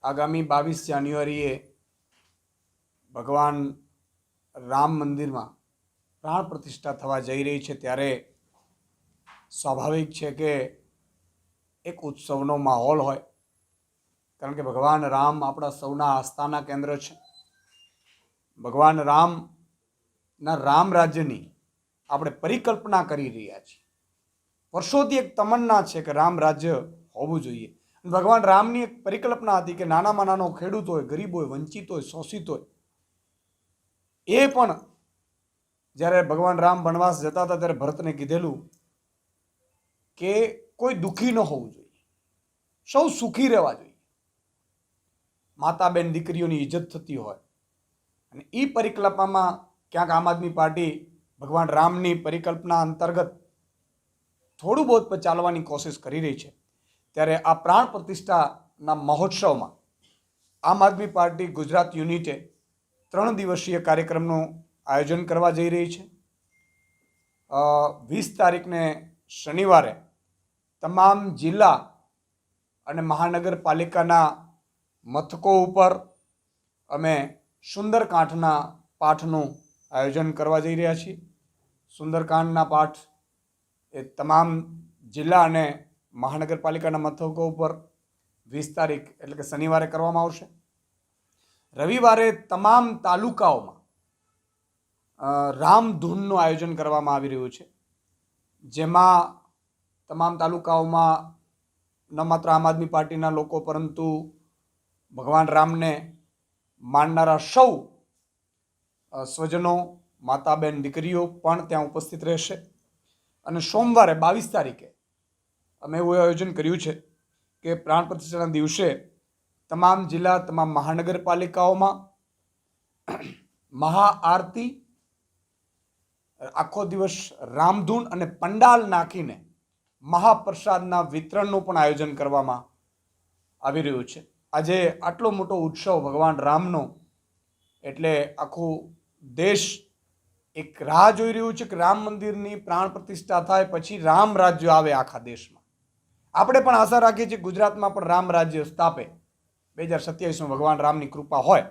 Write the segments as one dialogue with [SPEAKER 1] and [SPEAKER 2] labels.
[SPEAKER 1] આગામી 22 જાન્યુઆરીએ ભગવાન રામ મંદિરમાં પ્રાણ પ્રતિષ્ઠા થવા જઈ રહી છે, ત્યારે સ્વાભાવિક છે કે એક ઉત્સવનો માહોલ હોય, કારણ કે ભગવાન રામ આપણા સૌના આસ્થાના કેન્દ્ર છે. ભગવાન રામના રામ રાજ્યની આપણે પરિકલ્પના કરી રહ્યા છીએ. વર્ષોથી એક તમન્ના છે કે રામ રાજ્ય હોવું જોઈએ. ભગવાન રામની એક પરિકલ્પના હતી કે નાનામાં નાનો ખેડૂત હોય, ગરીબ હોય, વંચિત હોય, શોષિત હોય, એ પણ જ્યારે ભગવાન રામ વનવાસ જતા હતા ત્યારે ભરતને કીધેલું કે કોઈ દુઃખી ન હોવું જોઈએ, સૌ સુખી રહેવા જોઈએ, માતા બેન દીકરીઓની ઇજ્જત થતી હોય. અને એ પરિકલ્પનામાં ક્યાંક આમ આદમી પાર્ટી ભગવાન રામની પરિકલ્પના અંતર્ગત થોડું બહુ ચાલવાની કોશિશ કરી રહી છે. ત્યારે આ પ્રાણ પ્રતિષ્ઠાના મહોત્સવમાં આમ આદમી પાર્ટી ગુજરાત યુનિટે 3 દિવસીય કાર્યક્રમનું આયોજન કરવા જઈ રહી છે. 20 તારીખને શનિવારે તમામ જિલ્લા અને મહાનગરપાલિકાના મથકો ઉપર અમે સુંદરકાંડના પાઠનું આયોજન કરવા જઈ રહ્યા છીએ. સુંદરકાંડના પાઠ એ તમામ જિલ્લા અને મહાનગરપાલિકાના મથકો ઉપર 20 તારીખ એટલે કે શનિવારે કરવામાં આવશે. રવિવારે તમામ તાલુકાઓમાં રામધૂનનું આયોજન કરવામાં આવી રહ્યું છે, જેમાં તમામ તાલુકાઓમાં ન માત્ર આમ આદમી પાર્ટીના લોકો પરંતુ ભગવાન રામને માનનારા સૌ સ્વજનો, માતા બેન દીકરીઓ પણ ત્યાં ઉપસ્થિત રહેશે. અને સોમવારે 22 તારીખે અમે એવું આયોજન કર્યું છે કે પ્રાણ પ્રતિષ્ઠાના દિવસે તમામ જિલ્લા, તમામ મહાનગરપાલિકાઓમાં મહાઆરતી, આખો દિવસ રામધૂન અને પંડાલ નાખીને મહાપ્રસાદના વિતરણનું પણ આયોજન કરવામાં આવી રહ્યું છે. આજે આટલો મોટો ઉત્સવ ભગવાન રામનો, એટલે આખું દેશ એક રાહ જોઈ રહ્યું છે કે રામ મંદિરની પ્રાણ પ્રતિષ્ઠા થાય પછી રામ રાજ્ય આવે આખા દેશમાં. આપણે પણ આશા રાખીએ છીએ ગુજરાતમાં પણ રામ રાજ્ય સ્થાપે. 2027માં ભગવાન રામની કૃપા હોય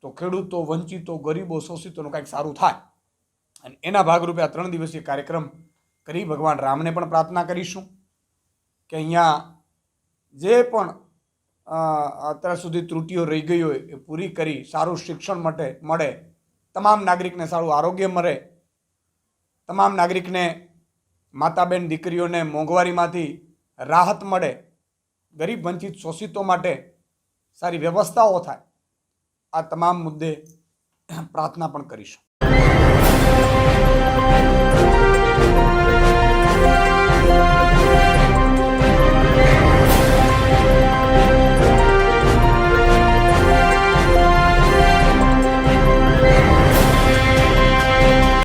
[SPEAKER 1] તો ખેડૂતો, વંચિતો, ગરીબો, શોષિતોનું કંઈક સારું થાય. અને એના ભાગરૂપે આ 3 દિવસીય કાર્યક્રમ કરી ભગવાન રામને પણ પ્રાર્થના કરીશું કે અહીંયા જે પણ અત્યાર સુધી ત્રુટિઓ રહી ગઈ હોય એ પૂરી કરી સારું શિક્ષણ મળે, તમામ નાગરિકને સારું આરોગ્ય મળે, તમામ નાગરિકને માતા બેન દીકરીઓને મોંઘવારીમાંથી રાહત મળે, ગરીબ વંચિત શોષિતો માટે સારી વ્યવસ્થાઓ થાય. આ તમામ મુદ્દે પ્રાર્થના પણ કરીશું.